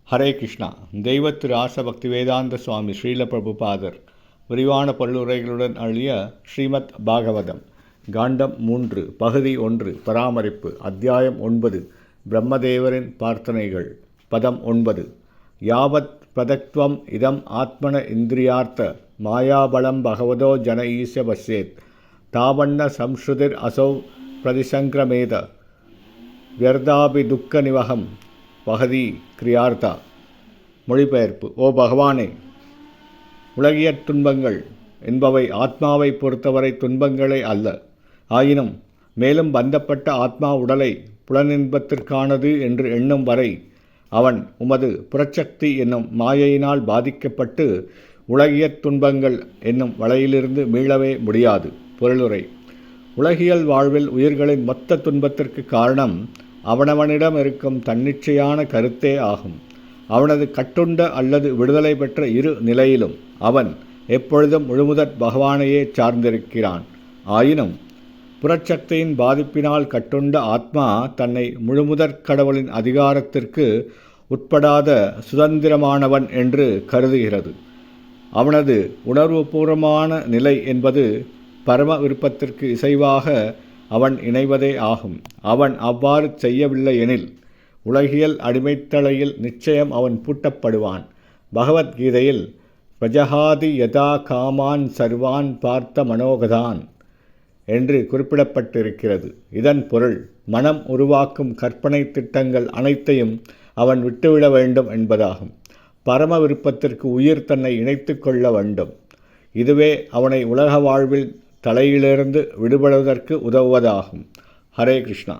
ஹரே கிருஷ்ணா. தெய்வ திரு ஆச பக்தி வேதாந்த சுவாமி ஸ்ரீல பிரபுபாதர் விரிவான பொருளுரைகளுடன் அழிய ஸ்ரீமத் பாகவதம் காண்டம் 3 பகுதி 1 பராமரிப்பு அத்தியாயம் 9 பிரம்மதேவரின் பிரார்த்தனைகள் பதம் 9 யாவத் பிரதக்த்வம் இதம் ஆத்மன இந்திரியார்த்த மாயாபலம் பகவதோ ஜன ஈச பஷ்யேத் தாவண்ண சம்ஸ்ருதிர் அசௌ பிரதிசங்கிரமேத வியர்தாபி துக்க நிவகம் பகதி கிரியார்த்தா. மொழிபெயர்ப்பு. ஓ பகவானே, உலகியற் துன்பங்கள் என்பவை ஆத்மாவை பொறுத்தவரை துன்பங்களே அல்ல. ஆயினும் மேலும் பந்தப்பட்ட ஆத்மா உடலை புலனின்பத்திற்கானது என்று எண்ணும் வரை அவன் உமது புறச்சக்தி என்னும் மாயையினால் பாதிக்கப்பட்டு உலகியற் துன்பங்கள் என்னும் வலையிலிருந்து மீளவே முடியாது. பொருளுரை. உலகியல் வாழ்வில் உயிர்களின் மொத்த துன்பத்திற்கு காரணம் அவனவனிடம் இருக்கும் தன்னிச்சையான கருத்தே ஆகும். அவனது கட்டுண்ட அல்லது விடுதலை பெற்ற இரு நிலையிலும் அவன் எப்பொழுதும் முழுமுதற் பகவானையே சார்ந்திருக்கிறான். ஆயினும் புறச்சக்தியின் பாதிப்பினால் கட்டுண்ட ஆத்மா தன்னை முழுமுதற் கடவுளின் அதிகாரத்திற்கு உட்படாத சுதந்திரமானவன் என்று கருதுகிறது. அவனது உணர்வுபூர்வமான நிலை என்பது பரம விருப்பத்திற்கு இசைவாக அவன் இணைவதே ஆகும். அவன் அவ்வாறு செய்யவில்லை எனில் உலகியல் அடிமைத்தளையில் நிச்சயம் அவன் பூட்டப்படுவான். பகவத்கீதையில் பிரஜஹாதி யதா காமான் சர்வான் பார்த்த மனோகதான் என்று குறிப்பிடப்பட்டிருக்கிறது. இதன் பொருள் மனம் உருவாக்கும் கற்பனை திட்டங்கள் அனைத்தையும் அவன் விட்டுவிட வேண்டும் என்பதாகும். பரம விருப்பத்திற்கு உயிர் தன்னை இணைத்து கொள்ள வேண்டும். இதுவே அவனை உலக வாழ்வில் தலையிலிருந்து விடுபடுவதற்கு உதவுவதாகும். ஹரே கிருஷ்ணா.